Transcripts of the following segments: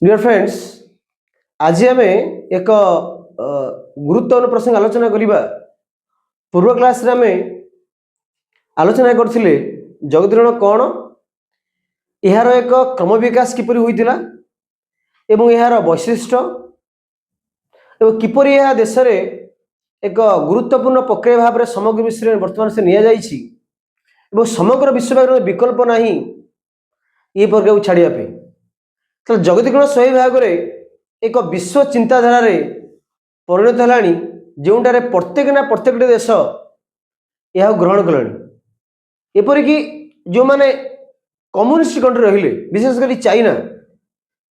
Dear friends, आज आम एक गुरुत्वपूर्ण प्रसंग आलोचना करवा। पूर्व क्लास आम आलोचना करथिले जगदीकरण कौन, यार एक क्रम विकास किपरि होइतिला एवं यार वैशिष्ट्य एवं किपरि यह देश रे एक गुरुत्वपूर्ण प्रक्रिया भाव में समग्र विश्व में वर्तमान से निया जाइछि एवं समग्र विश्व विकल्प नहीं ये प्रक्रिया को छाड़िया पे। तो जगदीकरण सही भाग में एक विश्व चिंताधारा परिणत है, जोटार प्रत्येक ना प्रत्येक देश यह ग्रहण कले। एपरिकी जो माने कम्युनिस्ट कंट्री रहिले, विशेषकर चाइना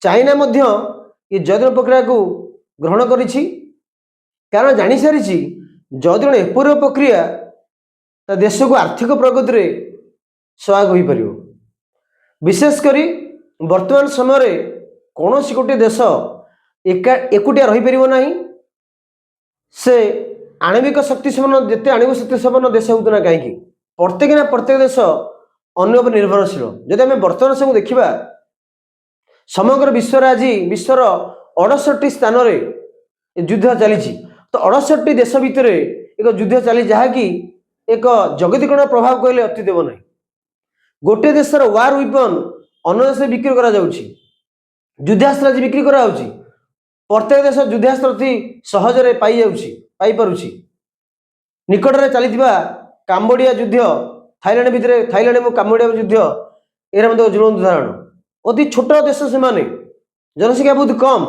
चाइना मध्य ये जगदीकरण प्रक्रिया को ग्रहण करिछि। कारण जानी सारी जगदीकरण एपरि प्रक्रिया देश को आर्थिक प्रगति रे सहायक हो पारिबो। विशेषकर वर्तमान समय कौन सी गोटे देश एकुटिया रही पारिबो नहीं। से आणविक शक्ति संपन्न जिते आणविक शक्ति संपन्न देश होता ना कहीं प्रत्येक ना प्रत्येक देश अन्य पर निर्भरशील। जदि आम बर्तमान सब देखा समग्र विश्व आज विश्वर 68 स्थान युद्ध चली, तो 68 देश भितर एक युद्ध चली जहाँकि एक जगदीकरण प्रभाव कहले अत्युदेव नहीं। गोटे देशर वार वेपन अन्य देश बिक्री करा जाउछि, युद्धास्त्र आज बिक्री करा होछि। प्रत्येक देश युद्धास्त्र अति सहजरे पाई जाउछि, पाई पारुछि। निकट में चलीथिबा काम्बोडिया युद्ध, थाईलैंड भितर थाईलैंड और काम्बोडिया युद्ध एरा मते ज्वलंत उदाहरण। अति छोट देश से जनसंख्या बहुत कम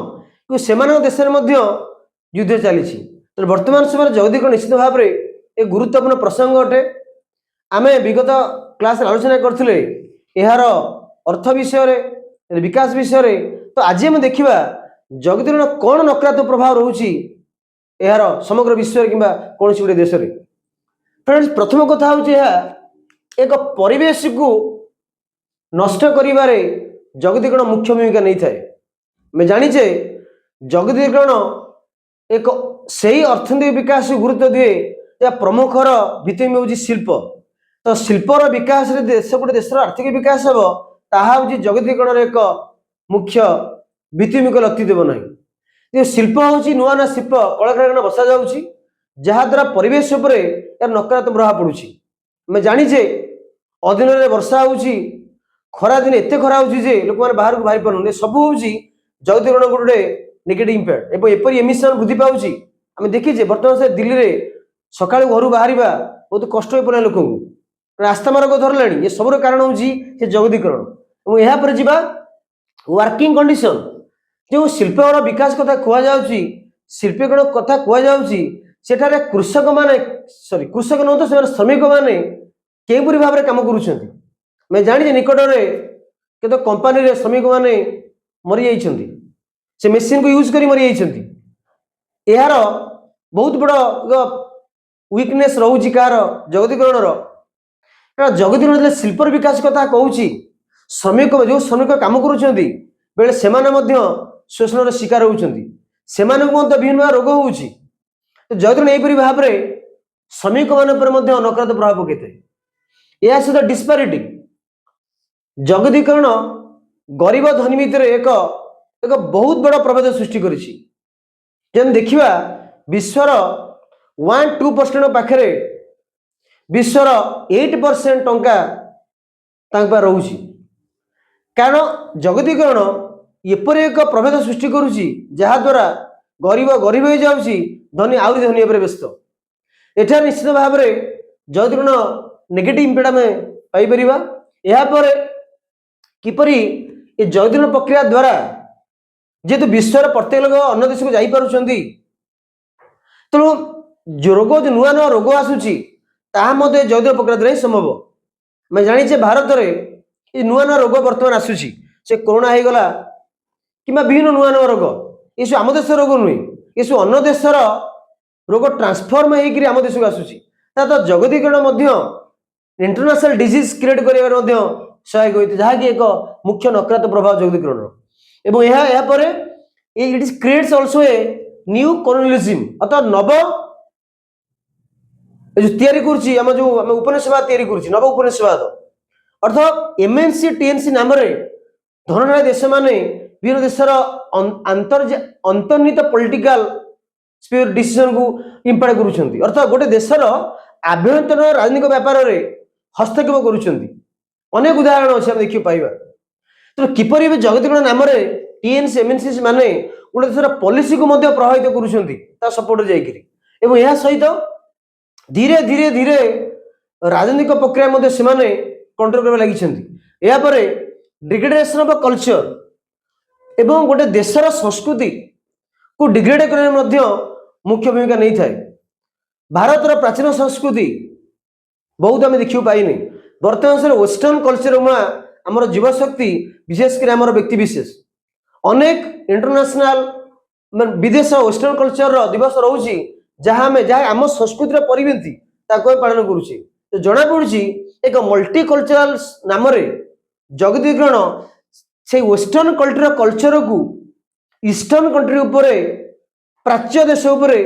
कि सेमान देश में युद्ध चली। तो वर्तमान समय जगदीकरण निश्चित भाव में एक गुरुत्वपूर्ण प्रसंग अटे। आम विगत क्लास आलोचना करथिले यार अर्थ विषय विकास विषय। तो आज हम देखा जगदीकरण कौन नकारात्मक प्रभाव रोचे यार समग्र विश्व कि कौन गोटे देश में। फ्रेंड्स, प्रथम कथा हूँ एक परिवेश को नष्ट करिबारे जगदीकरण मुख्य भूमिका नहीं थाए। मैं जानीचे जगदीकरण एक सही अर्थनैतिक विकास को गुरुत्व दिए या प्रमुखर भित्तिभूमि हूँ शिल्प। तो शिल्पर विकास देश गोटे देशर आर्थिक विकास हम ताहा जगदीकरण एक मुख्य भित्तिभूमि अतिदेव नहीं। शिल्प हूँ नुआ ना शिल्प कलकारखाना बसा जाऊँगी जहाद्वारा परिवेश उपर यार नकारात्मक प्रभाव पड़ुछि। मैं जानीचे अधीन वर्षा होउछि, खरा दिन एत खरा होउछि जे लोक मैंने बाहर को बाहरी पारुन। सब हूँ जगदीकरण गोटे नेगेटिव इंपैक्ट एवं एपरी एमिशन वृद्धि पाउछि। आम देखीचे बर्तमान से दिल्ली में सकाळ घर बाहर बहुत कष्ट हो पड़ा लोक को, रास्ता मार्ग धरलानी। ये सबूर कारण हूँ जगदीकरण। और यहाँ पर जीवा वर्किंग कंडीशन जो शिल्पर विकास कथा कहुची, शिल्पीकरण कथा कहुची, सेठारे कृषक माने कृषक नौ तो श्रमिक माने केपरि भाव में काम करुछंती। मैं जानी निकट में केतो कंपनी रे श्रमिक माने मरी जाइछंती, से मेसीन को यूज करी मरी जाइछंती। यार बहुत बड़ वीकनेस रोची कार जगदीकरण। जगदीकरण शिल्पर विकास कथा कहूँ, श्रमिक जो श्रमिक काम करुछंती बेले सेमाने मध्य शोषण शिकार होउछंती, सेमाने विभिन्न रोग होउछि। तो जगदीकरण एपरि भाव में श्रमिक मान पर नकारात्मक प्रभाव पकईए। यह सहित डिस्पारिटी जगदीकरण गरीब धनी भितर एक एक बहुत बड़ा प्रभेद सृष्टि करिछि। जेन देखिबा विश्वर 1-2% पाखरे विश्वर 8% टंका तांक पाखरे रहुछि। कारण जगदीकरण एपरि एक प्रभेद सृष्टि करुछि जहाद्वारा गरीब गरीब हो जाउछि, धनी आउरी धनी पर व्यस्त। एठार निश्चित भाव में जगदीकरण नेगेटिव इंपैक्ट आम पाइपर। यापर किपरि ये जगदीकरण प्रक्रिया द्वारा जेहेतु विश्वर प्रत्येक लोक अन्य देश को जापी, तेणु जो रोग जो नुआ नुआ रोग आसूची जगदीकरण प्रक्रिया द्वारा ही संभव। मैं जानीचे भारत में ये नुआ नुआ रोग बर्तमान आसूची, से कोरोना हो गला कि विभिन्न नुआ नुआ रोग, ये सब आम देश रोग नुहे, ये सब अन्य देशर रोग ट्रांसफॉर्म होकर आम देश को आसूची। तो जगदीकरण इंटरनेशनल डिजीज क्रिएट कर सहायक होती, जहाँकि एक मुख्य नकारात्मक प्रभाव जगदीकरण। एवं यापर it is creates also a new colonialism, अर्थात नव तैयारी करुछि आम जो उपनिवेशवाद तैयारी करुछि, नव उपनिवेशवाद अर्थात एमएनसी टीएनसी नाम धनराय देश माने विभिन्न देशर अंतर्निहित पॉलिटिकल स्पीयर डिसीजन को इम्पैक्ट करूछंती अर्थात गोटे देशर आभ्यंतर राजनीतिक व्यापार रे हस्तक्षेप करूछंती अनेक उदाहरण अछि हम देखि पाइबा तो किपरि भी जगतीकरण नाम रे टीएनसी एमएनसी माने गोटे देशर पॉलिसी को मध्य प्रभावित करूछंती ता सपोर्ट जाइकरी एवं यह सहित धीरे धीरे धीरे राजनीतिक प्रक्रिया मध्य से कंट्रोल करबा लागिछंती या परे डिग्रेडेशन ऑफ कल्चर एवं गोटे देशर संस्कृति को डिग्रेड करने मध्य मुख्य भूमिका नहीं थाए भारतर प्राचीन संस्कृति बहुत आम देखा पाइने बर्तमान वेस्टर्न कल्चर आमर युवशक्ति विशेषकर आमर व्यक्ति विशेष अनेक इंटरनेशनल विदेश वेस्टर्न कल्चर दिवस रोचे जहाँ आम संस्कृतिर परिमिति पालन करुचे तो जना पड़ी एक मल्टी कल्चरल नाम जगदीकरण से वेस्टर्न कल्चर को ईस्टर्न कंट्री उपरे प्राच्य देश उपरे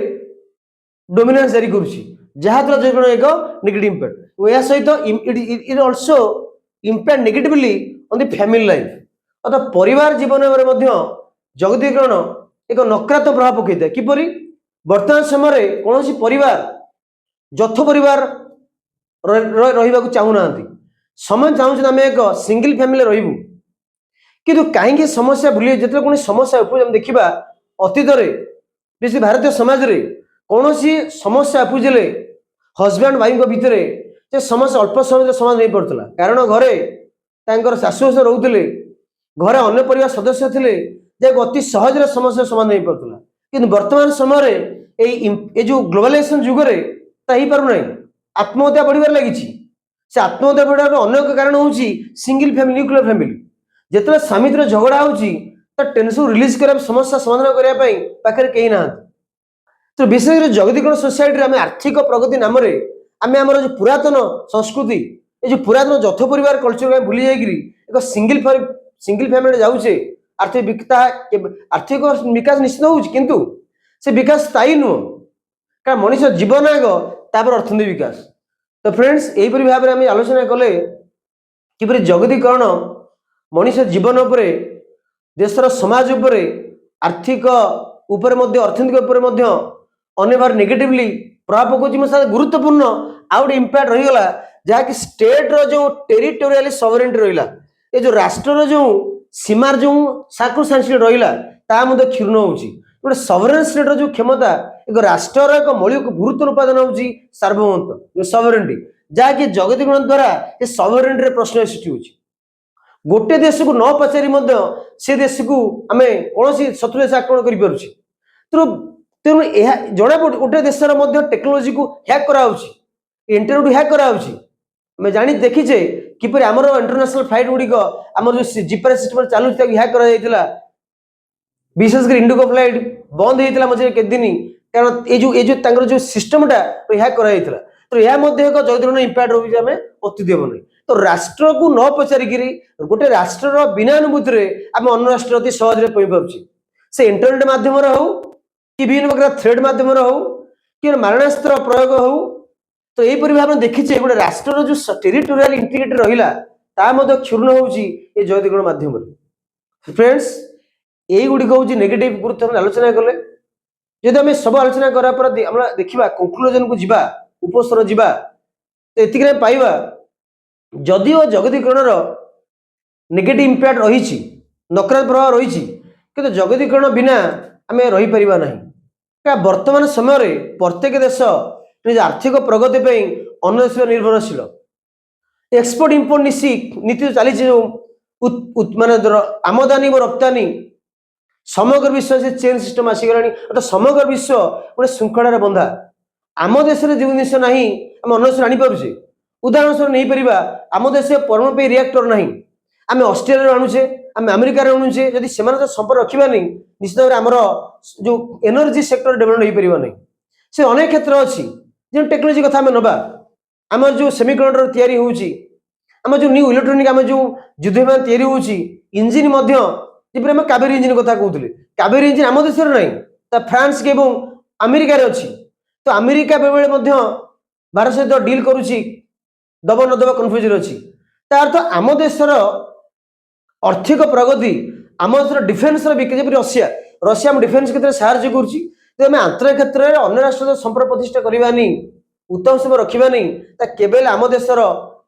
डोमिनेंस जारी करुछि जहाद्वारा जगदीकरण एक नेगेटिव इम्पैक्ट या सहित it also impact negatively on the family life अर्थात परिवार जीवन में जगदीकरण एक नकारात्मक प्रभाव पकईଥାଏ किपरि वर्तमान समय कौन परिवार जौथ परिवार रहिबा चाहूना समय चाहूँ आम एक सिंगल फैमिली रहिबू किंतु कहीं समस्या भूली जो कौन समस्या उपज देखा अतीत बेसी भारतीय समाज रे कौन समस्या उपजिले हजबैंड वाइफ भितर से समस्या अल्प समय समाधान नहीं पड़ता कारण घरे शाशु शशुर रोते घरे अन्य परिवार सदस्य थे अति सहज समस्या समाधान नहीं पड़ता कि वर्तमान समय जो ग्लोबलाइजेशन जुगरे पारना आत्महत्या बढ़िबार लगी से आत्महत्या बढ़ार अनेक कारण हूँ सिंगल फैमिली न्यूक्लियर फैमिली जिते स्वामी झगड़ा हो टेंशन रिलीज कर समस्या समाधान करने पाखे कहीं ना तो विशेष जगदीकरण सोसाइटी आम आर्थिक प्रगति नाम आम आम जो पुरातन संस्कृति ये जो पुरातन जौथ परिवार कल्चर भूली जाइए एक सिंगल फैमिली जाऊे आर्थिक विकास निश्चित हो किंतु से विकास स्थायी नुह क्या मनीष जीवन आग तापर अर्थनीति विकास तो फ्रेंड्स यहीपरि भाव में आलोचना कले कि जगदीकरण मनीष जीवन उपरे देशर समाज उपरे आर्थिक उपरे अर्थनैतिक उपरे अनेक बार नेगेटिवली प्रभाव पकाउछि गुरुत्वपूर्ण आउट इम्पैक्ट रहीगला जहाँकि स्टेट रो जो टेरिटोरियल सॉवरेनिटी रहिला ये जो राष्ट्र जो सीमार जो साक्रोसांक्ट रहिला ता मध्य क्षुण्ण होउछि गोटे सॉवरेन स्टेट रो जो क्षमता एक राष्ट्र एक मौलिक गुरुत्व उत्पादन होउछि सार्वभौमत्व जो सॉवरेनिटी जहाँकि जगदीकरण द्वारा ये सॉवरेनिटी रे प्रश्न सृष्टि होउछि गोटे देश को न पचारि से देश को आम कौन शत्रु देश आक्रमण कर तेणु यह जना पड़े गोटे देशर टेक्नोलोजी को हैक कराउछि इंटरनेट हैक कराउछि आम जानी देखीचे किपरि आमर इंटरनेशनल फ्लाइट गुड़िक आमर जो जीपीआरएस सिस्टम चालू हैक करा जायतिला विशेषकर इंडिगो फ्लाइट बंद होता मझे केदिन कारण ये जो सिस्टमटा हैक करा जायतिला तो यह एक जगदीकरण इम्पैक्ट रोचे आम अति देव नहीं तो राष्ट्र को न पचारिक गोटे राष्ट्र बिना अनुभूति आम अन्य राष्ट्र अति सहज पारे से इंटरनेट मध्यम हो कि विभिन्न प्रकार थ्रेड मध्यम हो कि मारणास्त्र प्रयोग हो तो यहीपरि भाव में देखीचे गोटे राष्ट्र जो टेरिटोरियल इंटीग्रिटी रहा क्षुण्ण होउछि ये जगदीकरण माध्यम फ्रेंड्स यही गुड़िक हूँ नेगेटिव गुरुत्व आलोचना कले जदि आम सब आलोचना करापर देखा कंक्लूजन को जीवा उपस्तर जीवा तो ये पाइबा जदिओ जगदीकरण नेगेटिव इम्पैक्ट रही नकारात्मक प्रभाव रही कि जगदीकरण बिना आम रही पारिबा नहीं क्या वर्तमान समय प्रत्येक देश निज आर्थिक प्रगति अन्य देश निर्भरशील एक्सपोर्ट इम्पोर्ट नीति चली माने आमदानी और रप्तानी समग्र विश्व से चेन सिस्टम आसीगला अर्थात समग्र विश्व गोटे श्रृंखलार बंधा आम देश में जो जिन ना आम अन्य देश आनी पारे उदाहरण स्वरूप नहीं पारिबा आम देश परमाणु पे रिएक्टर नहीं आम ऑस्ट्रेलिया आणुचे आम अमेरिका आणुचे जदि से संपर्क रखा नहीं निश्चित भाव आमर जो एनर्जी सेक्टर डेभलपमेंट हो पार नहीं से अनेक क्षेत्र अच्छी जो टेक्नोलोजी कथा आम नवा आम जो सेमिकंडक्टर तैयारी होउची आम जो न्यू इलेक्ट्रोनिक आम जो युद्ध विमान तैयारी होउची इंजिन जब आम कावेरी इंजिन कथा कहते कावेरी इंजिन आम देश में ना फ्रांस के अमेरिका अच्छी तो अमेरिका बेले भारत सहित डील करुच्ची दब न दब कन्फ्यूजन अच्छी तार तो आम देशर आर्थिक प्रगति आम देश डिफेन्स विकास जब रशिया रशिया आम डिफेन्स क्षेत्र में साहाଯ୍य करुच्ची तो आम आंतरिक क्षेत्र में अन्य राष्ट्र सहित संपर्क प्रतिष्ठा करवानी उत्तम समय रखानी केवल आम देशर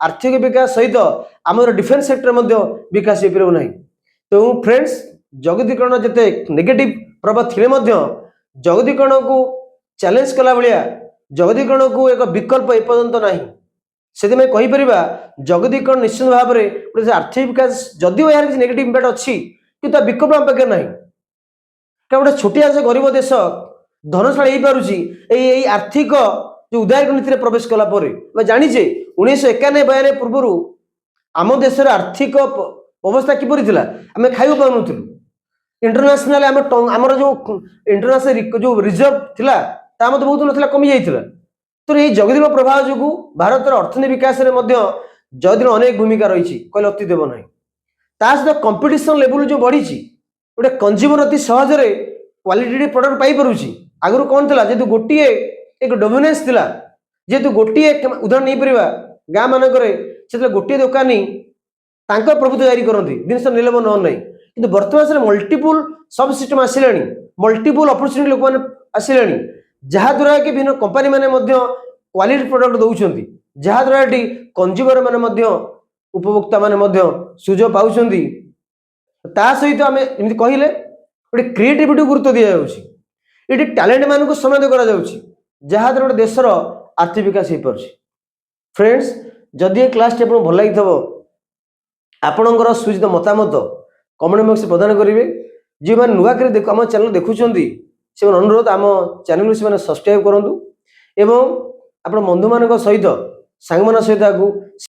आर्थिक विकास सहित आम डिफेन्स सेक्टर विकास हो पार ना। तो फ्रेंड्स जगदीकरण जिते नेगेटिव प्रभाव थिले जगदीकरण को चैलेंज कला भाया जगदीकरण को एक विकल्प एपर्यंत ना से कहीपर जगदीकरण निश्चित भाव में आर्थिक विकास जदिव यार किसी नेगेटिव इम्पैक्ट अच्छी कि विकल्प आम पाखे ना क्या गोटे छोटिया से गरीब देश धनशाली हो पारे आर्थिक जो उदारीक नीति प्रवेश कला जाचे 1991-92 पूर्व आम देशर आर्थिक अवस्था किपरि थिला आम खाइबा पाउनथुलु इंटरनेशनल आमर जो इंटरनेशनल जो रिजर्व थिला ता मत बहुत नथिला कमी जाइथिला। तो ये जगदीकरण प्रभाव जो भारत अर्थनीति विकास में जगदीकरण अनेक भूमिका रही कहले अति देव ना सहित कंपिटिशन लेवल जो बढ़ी गोटे कंज्यूमर अति सहजरे क्वालिटी प्रोडक्ट पाई पारुछि। आगु कौन थिला जेतु गोटिए एक डोमिनेंस थिला जेतु गोटिए उदाहरण नहीं परिबा गाँ मानकरे से गोटिए दुकानी तांको प्रभुत्व जारी करती जिनस निलम न ना कि बर्तमान से मल्टीपुल सब सिस्टम आसिला मल्टीपुल अपरच्युनिटी लोक मैंने आसिला जहाद्वारा कि विभिन्न कंपानी मैंने क्वालिटी प्रोडक्ट दौरान जहाद्वारा कंज्यूमर मैंने उपभोक्ता मैंने सुजोग पाँच सहित आम जमी कहले गोटे क्रिएटिविटी गुरुत्व दि जाऊँगी ये टैलेंट मान को सम्मानित करा जहाद्वारा गोटे देशर आर्थिक विकास हो पार। फ्रेंड्स जदि ये क्लास टी भल लगी आपणकर सूचित मतामत कमेंट बॉक्स प्रदान करेंगे जो मैंने नुआ कर आम चैनल देखुं से अनुरोध आम चैनल से सब्सक्राइब करूँ एवं आप बंधु मान सहित सांग मान सहित